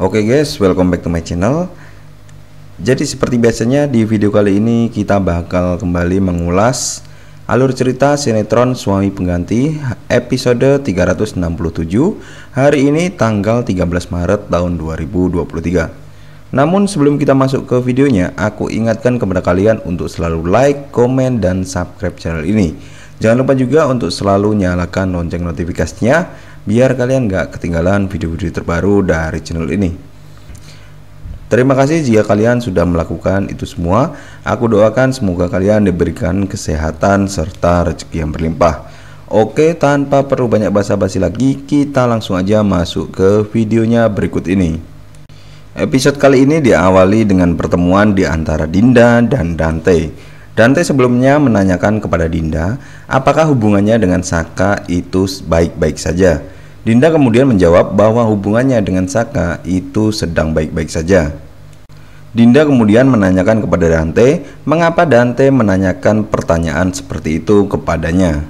Oke guys, welcome back to my channel. Jadi seperti biasanya di video kali ini kita bakal kembali mengulas alur cerita sinetron Suami Pengganti episode 367 hari ini tanggal 13 Maret tahun 2023. Namun sebelum kita masuk ke videonya, aku ingatkan kepada kalian untuk selalu like, komen, dan subscribe channel ini. Jangan lupa juga untuk selalu nyalakan lonceng notifikasinya biar kalian gak ketinggalan video-video terbaru dari channel ini. Terima kasih jika kalian sudah melakukan itu semua. Aku doakan semoga kalian diberikan kesehatan serta rezeki yang berlimpah. Oke, tanpa perlu banyak basa-basi lagi, kita langsung aja masuk ke videonya berikut ini. Episode kali ini diawali dengan pertemuan di antara Dinda dan Dante. Dante sebelumnya menanyakan kepada Dinda apakah hubungannya dengan Saka itu baik-baik saja. Dinda kemudian menjawab bahwa hubungannya dengan Saka itu sedang baik-baik saja. Dinda kemudian menanyakan kepada Dante mengapa Dante menanyakan pertanyaan seperti itu kepadanya.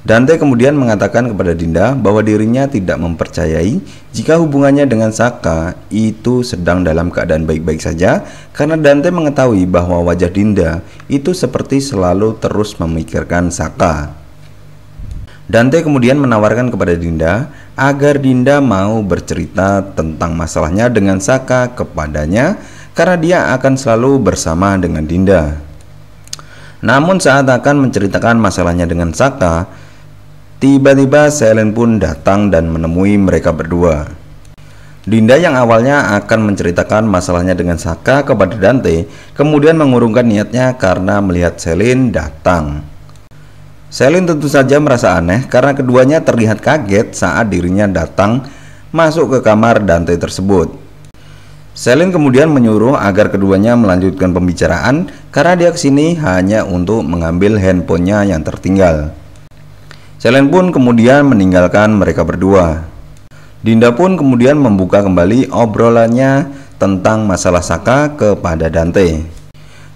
Dante kemudian mengatakan kepada Dinda bahwa dirinya tidak mempercayai jika hubungannya dengan Saka itu sedang dalam keadaan baik-baik saja, karena Dante mengetahui bahwa wajah Dinda itu seperti selalu terus memikirkan Saka. Dante kemudian menawarkan kepada Dinda agar Dinda mau bercerita tentang masalahnya dengan Saka kepadanya, karena dia akan selalu bersama dengan Dinda. Namun saat akan menceritakan masalahnya dengan Saka, tiba-tiba Selin pun datang dan menemui mereka berdua. Dinda yang awalnya akan menceritakan masalahnya dengan Saka kepada Dante, kemudian mengurungkan niatnya karena melihat Selin datang. Selin tentu saja merasa aneh karena keduanya terlihat kaget saat dirinya datang masuk ke kamar Dante tersebut. Selin kemudian menyuruh agar keduanya melanjutkan pembicaraan karena dia kesini hanya untuk mengambil handphonenya yang tertinggal. Selin pun kemudian meninggalkan mereka berdua. Dinda pun kemudian membuka kembali obrolannya tentang masalah Saka kepada Dante.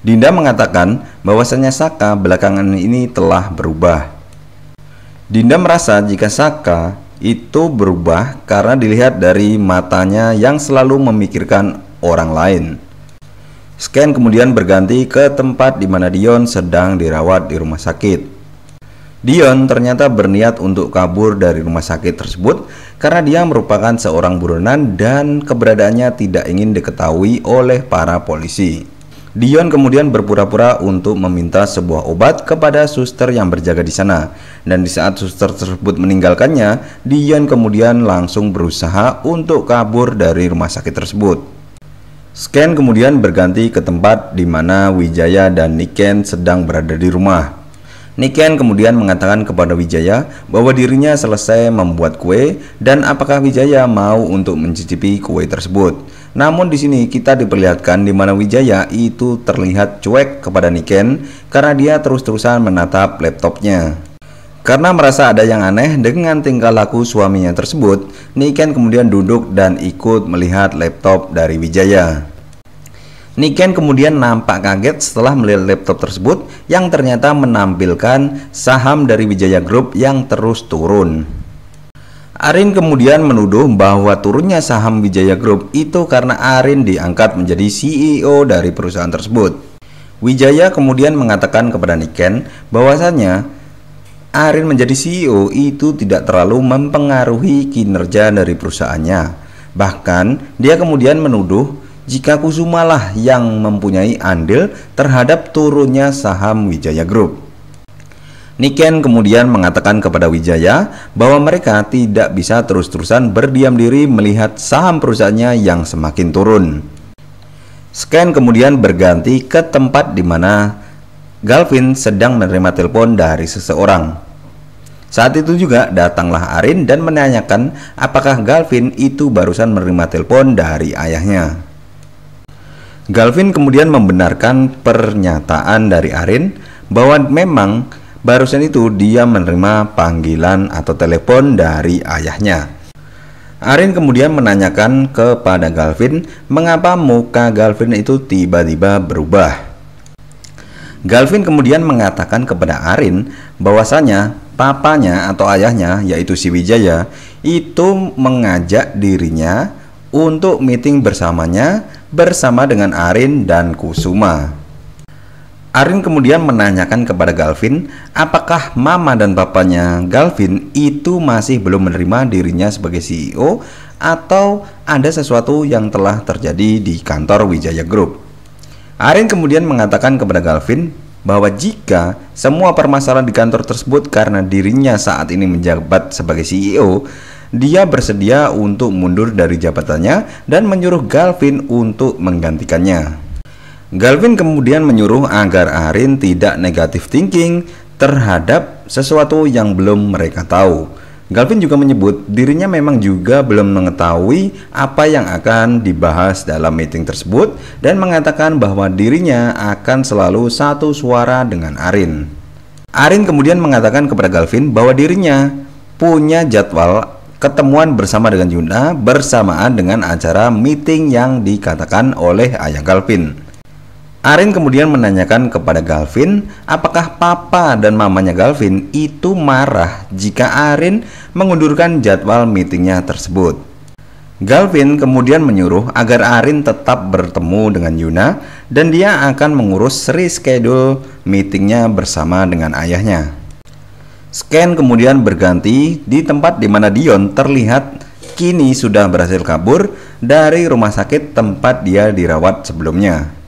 Dinda mengatakan bahwasanya Saka belakangan ini telah berubah. Dinda merasa jika Saka itu berubah karena dilihat dari matanya yang selalu memikirkan orang lain. Scan kemudian berganti ke tempat di mana Dion sedang dirawat di rumah sakit. Dion ternyata berniat untuk kabur dari rumah sakit tersebut karena dia merupakan seorang buronan dan keberadaannya tidak ingin diketahui oleh para polisi. Dion kemudian berpura-pura untuk meminta sebuah obat kepada suster yang berjaga di sana, dan di saat suster tersebut meninggalkannya, Dion kemudian langsung berusaha untuk kabur dari rumah sakit tersebut. Scan kemudian berganti ke tempat di mana Wijaya dan Niken sedang berada di rumah. Niken kemudian mengatakan kepada Wijaya bahwa dirinya selesai membuat kue dan apakah Wijaya mau untuk mencicipi kue tersebut. Namun di sini kita diperlihatkan di mana Wijaya itu terlihat cuek kepada Niken karena dia terus-terusan menatap laptopnya. Karena merasa ada yang aneh dengan tingkah laku suaminya tersebut, Niken kemudian duduk dan ikut melihat laptop dari Wijaya. Niken kemudian nampak kaget setelah melihat laptop tersebut yang ternyata menampilkan saham dari Wijaya Group yang terus turun. Arin kemudian menuduh bahwa turunnya saham Wijaya Group itu karena Arin diangkat menjadi CEO dari perusahaan tersebut. Wijaya kemudian mengatakan kepada Niken bahwasannya Arin menjadi CEO itu tidak terlalu mempengaruhi kinerja dari perusahaannya. Bahkan dia kemudian menuduh jika Kusuma lah yang mempunyai andil terhadap turunnya saham Wijaya Group. Niken kemudian mengatakan kepada Wijaya bahwa mereka tidak bisa terus-terusan berdiam diri melihat saham perusahaannya yang semakin turun. Scan kemudian berganti ke tempat di mana Galvin sedang menerima telepon dari seseorang. Saat itu juga datanglah Arin dan menanyakan apakah Galvin itu barusan menerima telepon dari ayahnya. Galvin kemudian membenarkan pernyataan dari Arin bahwa memang barusan itu dia menerima panggilan atau telepon dari ayahnya. Arin kemudian menanyakan kepada Galvin mengapa muka Galvin itu tiba-tiba berubah. Galvin kemudian mengatakan kepada Arin bahwasanya papanya atau ayahnya yaitu si Wijaya itu mengajak dirinya untuk meeting bersamanya bersama dengan Arin dan Kusuma. Arin kemudian menanyakan kepada Galvin apakah mama dan papanya Galvin itu masih belum menerima dirinya sebagai CEO atau ada sesuatu yang telah terjadi di kantor Wijaya Group. Arin kemudian mengatakan kepada Galvin bahwa jika semua permasalahan di kantor tersebut karena dirinya saat ini menjabat sebagai CEO, dia bersedia untuk mundur dari jabatannya dan menyuruh Galvin untuk menggantikannya. Galvin kemudian menyuruh agar Arin tidak negative thinking terhadap sesuatu yang belum mereka tahu. Galvin juga menyebut dirinya memang juga belum mengetahui apa yang akan dibahas dalam meeting tersebut dan mengatakan bahwa dirinya akan selalu satu suara dengan Arin. Arin kemudian mengatakan kepada Galvin bahwa dirinya punya jadwal ketemuan bersama dengan Yuna bersamaan dengan acara meeting yang dikatakan oleh ayah Galvin. Arin kemudian menanyakan kepada Galvin apakah papa dan mamanya Galvin itu marah jika Arin mengundurkan jadwal meetingnya tersebut. Galvin kemudian menyuruh agar Arin tetap bertemu dengan Yuna dan dia akan mengurus reschedule meetingnya bersama dengan ayahnya. Scan kemudian berganti di tempat di mana Dion terlihat kini sudah berhasil kabur dari rumah sakit tempat dia dirawat sebelumnya.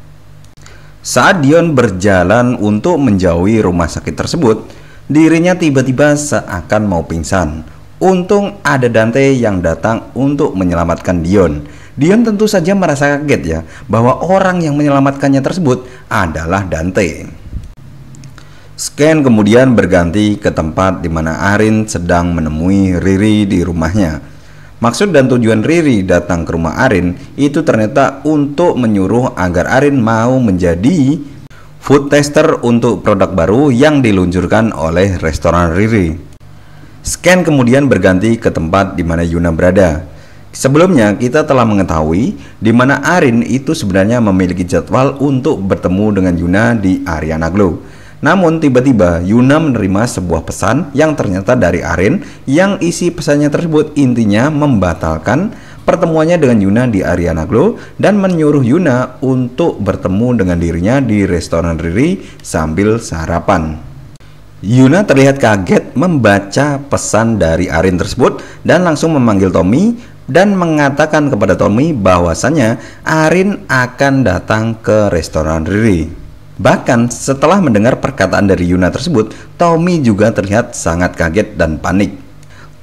Saat Dion berjalan untuk menjauhi rumah sakit tersebut, dirinya tiba-tiba seakan mau pingsan. Untung ada Dante yang datang untuk menyelamatkan Dion. Dion tentu saja merasa kaget ya, bahwa orang yang menyelamatkannya tersebut adalah Dante. Scan kemudian berganti ke tempat di mana Arin sedang menemui Riri di rumahnya. Maksud dan tujuan Riri datang ke rumah Arin itu ternyata untuk menyuruh agar Arin mau menjadi food tester untuk produk baru yang diluncurkan oleh restoran Riri. Scan kemudian berganti ke tempat di mana Yuna berada. Sebelumnya kita telah mengetahui di mana Arin itu sebenarnya memiliki jadwal untuk bertemu dengan Yuna di Ariana Glow. Namun tiba-tiba Yuna menerima sebuah pesan yang ternyata dari Arin yang isi pesannya tersebut intinya membatalkan pertemuannya dengan Yuna di Ariana Glow dan menyuruh Yuna untuk bertemu dengan dirinya di restoran Riri sambil sarapan. Yuna terlihat kaget membaca pesan dari Arin tersebut dan langsung memanggil Tommy dan mengatakan kepada Tommy bahwasannya Arin akan datang ke restoran Riri. Bahkan setelah mendengar perkataan dari Yuna tersebut, Tommy juga terlihat sangat kaget dan panik.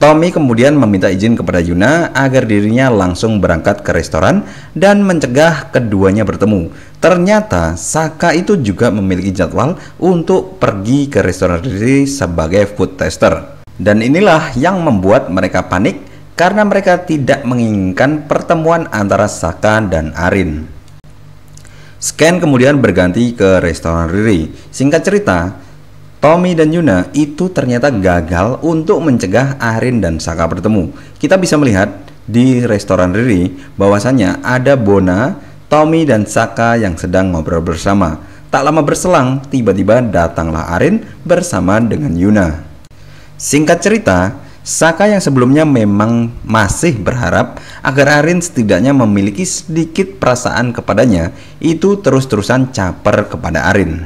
Tommy kemudian meminta izin kepada Yuna agar dirinya langsung berangkat ke restoran dan mencegah keduanya bertemu. Ternyata Saka itu juga memiliki jadwal untuk pergi ke restoran Riri sebagai food tester. Dan inilah yang membuat mereka panik karena mereka tidak menginginkan pertemuan antara Saka dan Arin. Scan kemudian berganti ke restoran Riri. Singkat cerita, Tommy dan Yuna itu ternyata gagal untuk mencegah Arin dan Saka bertemu. Kita bisa melihat di restoran Riri bahwasannya ada Bona, Tommy dan Saka yang sedang ngobrol bersama. Tak lama berselang, tiba-tiba datanglah Arin bersama dengan Yuna. Singkat cerita, Saka yang sebelumnya memang masih berharap agar Arin setidaknya memiliki sedikit perasaan kepadanya, itu terus-terusan caper kepada Arin.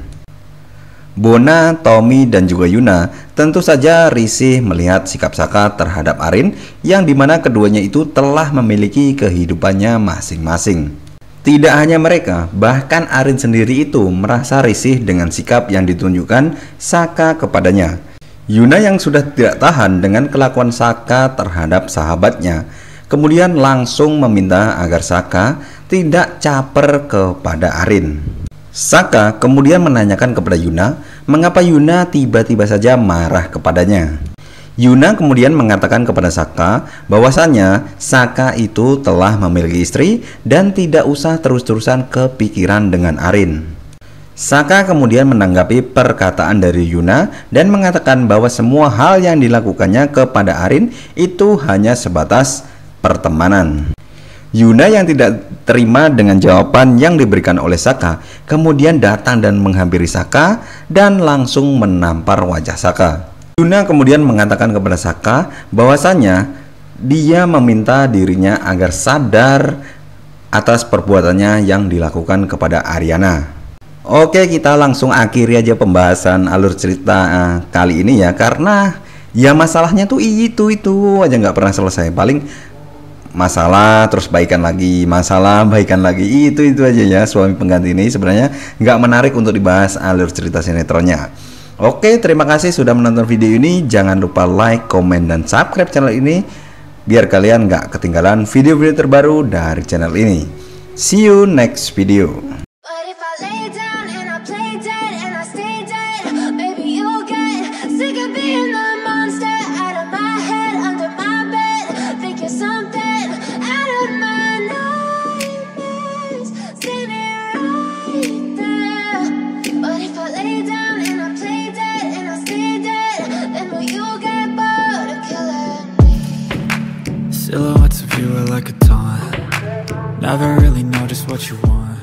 Bona, Tommy, dan juga Yuna tentu saja risih melihat sikap Saka terhadap Arin yang dimana keduanya itu telah memiliki kehidupannya masing-masing. Tidak hanya mereka, bahkan Arin sendiri itu merasa risih dengan sikap yang ditunjukkan Saka kepadanya. Yuna yang sudah tidak tahan dengan kelakuan Saka terhadap sahabatnya, kemudian langsung meminta agar Saka tidak caper kepada Arin. Saka kemudian menanyakan kepada Yuna mengapa Yuna tiba-tiba saja marah kepadanya. Yuna kemudian mengatakan kepada Saka bahwasannya Saka itu telah memiliki istri dan tidak usah terus-terusan kepikiran dengan Arin. Saka kemudian menanggapi perkataan dari Yuna dan mengatakan bahwa semua hal yang dilakukannya kepada Arin itu hanya sebatas pertemanan. Yuna yang tidak terima dengan jawaban yang diberikan oleh Saka kemudian datang dan menghampiri Saka dan langsung menampar wajah Saka. Yuna kemudian mengatakan kepada Saka bahwasanya Dia meminta dirinya agar sadar atas perbuatannya yang dilakukan kepada Ariana. Oke, kita langsung akhiri aja pembahasan alur cerita kali ini ya, karena ya masalahnya tuh itu aja nggak pernah selesai. Paling masalah terus baikan lagi, masalah baikan lagi, itu aja ya. Suami pengganti ini sebenarnya nggak menarik untuk dibahas alur cerita sinetronnya. Oke, terima kasih sudah menonton video ini. Jangan lupa like, komen, dan subscribe channel ini biar kalian nggak ketinggalan video-video terbaru dari channel ini. See you next video. Silhouettes of you are like a taunt. Never really know just what you want.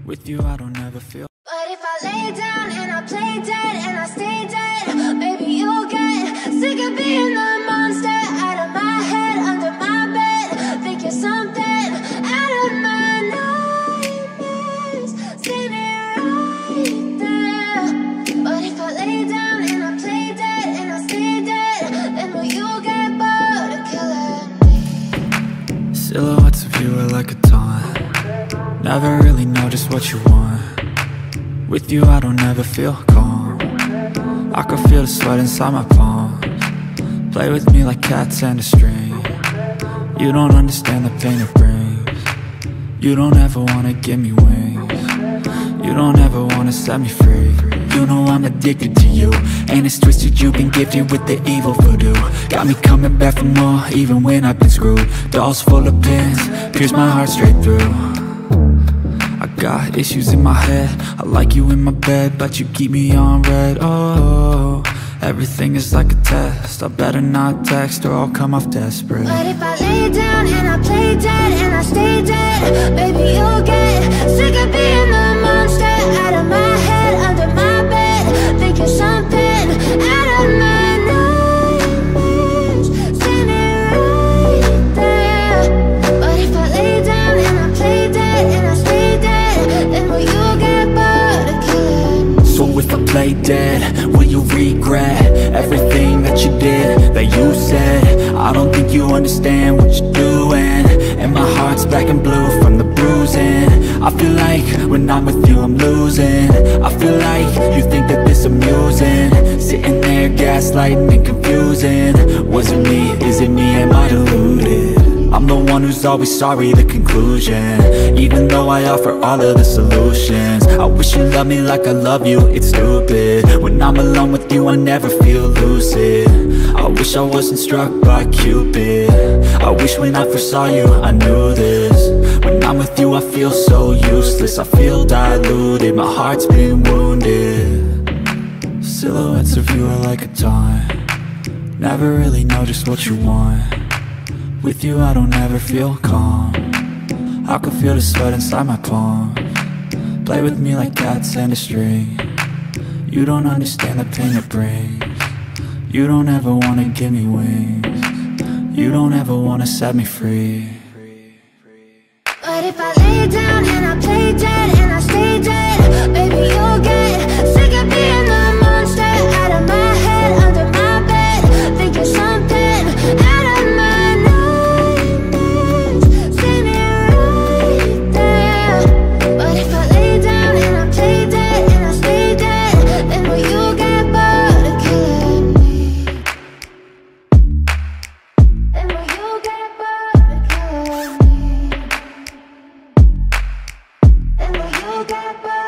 With you I don't ever feel. But if I lay down and I play dead and I stay dead, maybe you'll get sick of being the monster out of my head, under my bed. Think you're something out of my nightmares, standing right there. But if I lay down and I play dead and I stay dead, then will you get bored of killing me? Silhouettes of you are like a taunt. Never really know just what you want. With you I don't ever feel calm. I can feel the sweat inside my palms. Play with me like cats and a string. You don't understand the pain it brings. You don't ever wanna give me wings. You don't ever wanna set me free. You know I'm addicted to you, and it's twisted, you've been gifted with the evil voodoo. Got me coming back for more, even when I've been screwed. Dolls full of pins, pierce my heart straight through. I got issues in my head, I like you in my bed, but you keep me on red. Oh, everything is like a test, I better not text or I'll come off desperate. But if I lay down and I play dead and I stay dead, baby you'll get sick of being the monster out of my head, under my bed. Think you're something out of my nightmares, standing right there. But if I lay down and I play dead and I stay dead, then will you get bored of killing me? So if I play dead, will you regret everything that you did, that you said? I don't think you understand what you're doing, and my heart's black and blue from the bruising. I feel like when I'm with you I'm losing. I feel like you think that this amusing, sitting there gaslighting and confusing. Was it me? Is it me? Am I deluded? I'm the one who's always sorry, the conclusion. Even though I offer all of the solutions, I wish you loved me like I love you, it's stupid. When I'm alone with you I never feel lucid. I wish I wasn't struck by Cupid. I wish when I first saw you I knew this. When I'm with you I feel so useless, I feel diluted, my heart's been wounded. Silhouettes of you are like a taunt. Never really know just what you want. With you I don't ever feel calm. I can feel the sweat inside my palms. Play with me like cats and a string. You don't understand the pain it brings. You don't ever wanna give me wings. You don't ever wanna set me free. But if I lay down and I play dead and I stay dead, baby you'll get sick of being the monster out of my head, under my bed. Think you're something out of my nightmares, standing right there. But if I lay down and I play dead and I stay dead, then will you get bored of killing me? Then will you get bored of killing me? And will you get bored?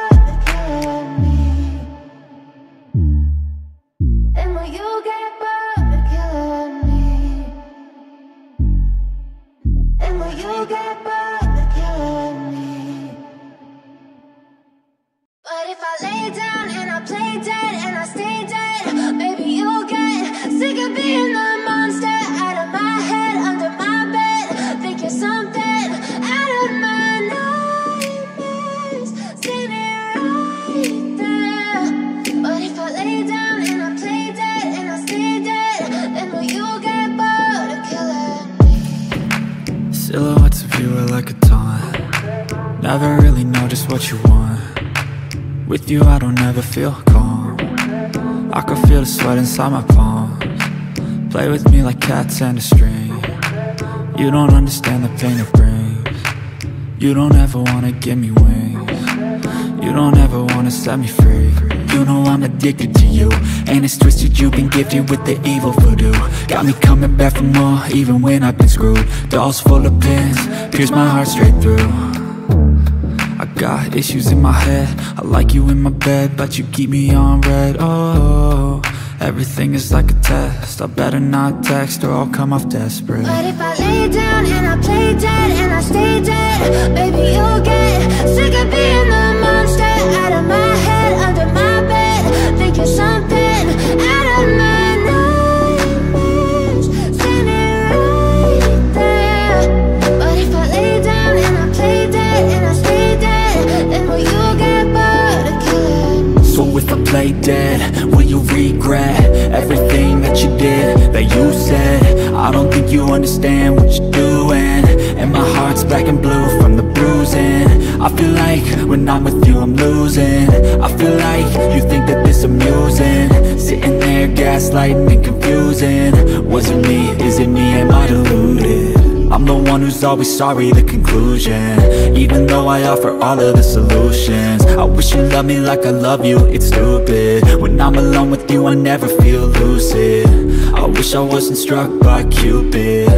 Never really know just what you want. With you I don't ever feel calm. I can feel the sweat inside my palms. Play with me like cats and a string. You don't understand the pain it brings. You don't ever wanna give me wings. You don't ever wanna set me free. You know I'm addicted to you, and it's twisted, you've been gifted with the evil voodoo. Got me coming back for more, even when I've been screwed. Dolls full of pins, pierce my heart straight through. I got issues in my head, I like you in my bed, but you keep me on red. Oh, everything is like a test, I better not text or I'll come off desperate. But if I lay down and I play dead and I stay dead, baby you'll get sick of being the monster out of my head, under my bed. Think you're something out of my nightmares, standing right there. But if I lay down and I play dead and I stay dead, then will you get bored of killing me? So if I play dead, will you regret everything that you did, that you said? I don't think you understand what you're doing, and my heart's black and blue from the bruising. I feel like when I'm with you I'm losing. I feel like you think that this amusing, sitting there gaslighting and confusing. Was it me? Is it me? Am I deluded? I'm the one who's always sorry, the conclusion, even though I offer all of the solutions. I wish you loved me like I love you, it's stupid. When I'm alone with you I never feel lucid. I wish I wasn't struck by Cupid.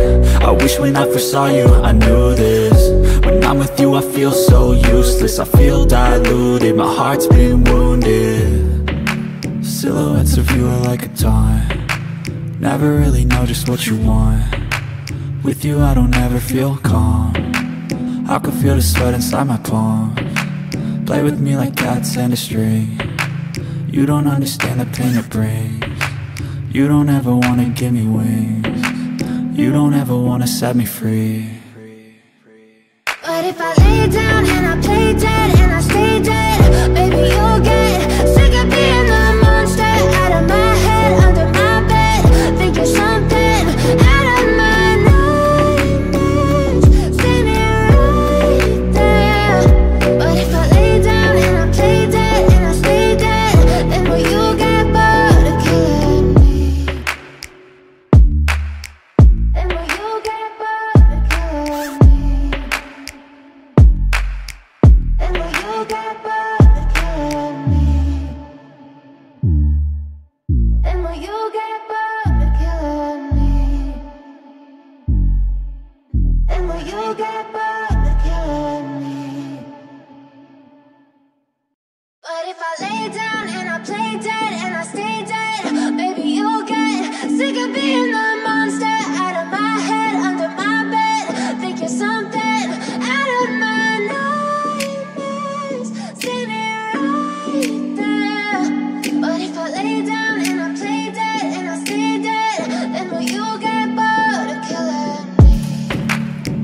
I wish when I first saw you I knew this. When I'm with you I feel so useless, I feel diluted, my heart's been wounded. Silhouettes of you are like a taunt. Never really know just what you want. With you I don't ever feel calm. I can feel the sweat inside my palms. Play with me like cats and a string. You don't understand the pain it brings. You don't ever wanna give me wings. You don't ever wanna set me free. But if I lay down and I play dead and I stay dead, baby you'll get sick of being the monster out of my head, under my bed. Think you're something out of my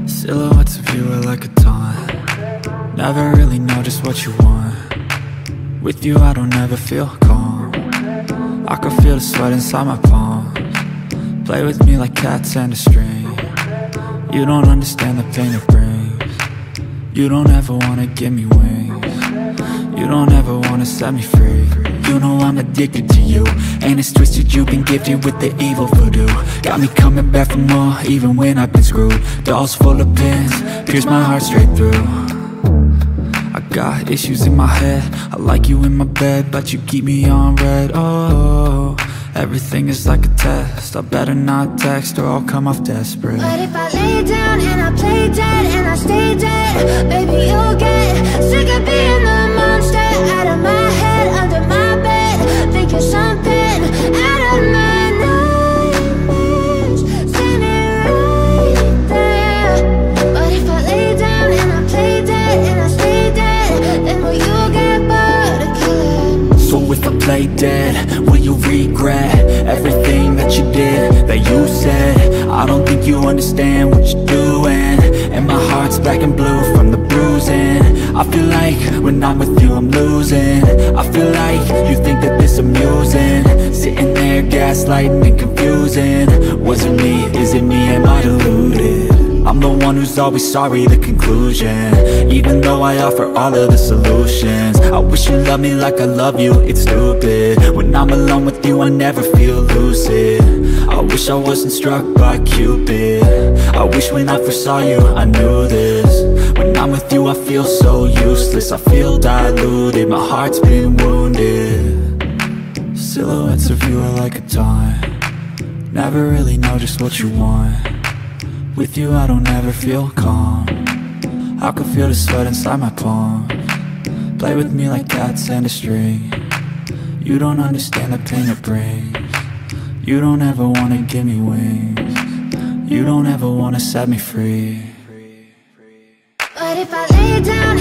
Silhouettes of you are like a taunt. Never really know just what you want. With you I don't ever feel calm. I can feel the sweat inside my palms. Play with me like cats and a string. You don't understand the pain it brings. You don't ever wanna give me wings. You don't ever wanna set me free. You know I'm addicted to you, and it's twisted, you've been gifted with the evil voodoo. Got me coming back for more, even when I've been screwed. Dolls full of pins, pierce my heart straight through. I got issues in my head, I like you in my bed, but you keep me on red. Oh, everything is like a test, I better not text or I'll come off desperate. But if I lay down and I play dead and I stay dead, baby you'll get sick of being the monster out of my head, under my bed. Think you're something out of my nightmares, standing right there. But if I lay down and I play dead and I stay dead, then will you get bored of killing me? So if I play dead, will you regret everything that you did, that you said? I don't think you understand what you're doing, and my heart's black and blue from the bruising. I feel like when I'm with you I'm losing. I feel like you think that this amusing, sitting there gaslighting and confusing. Was it me? Is it me? Am I deluded? I'm the one who's always sorry, the conclusion. Even though I offer all of the solutions, I wish you loved me like I love you, it's stupid. When I'm alone with you I never feel lucid. I wish I wasn't struck by Cupid. I wish when I first saw you I knew this. When I'm with you I feel so useless, I feel diluted, my heart's been wounded. Silhouettes of you are like a taunt, never really know just what you want. With you I don't ever feel calm, I can feel the sweat inside my palms. Play with me like cats and a string, you don't understand the pain it brings. You don't ever wanna give me wings, you don't ever wanna set me free. But if I lay down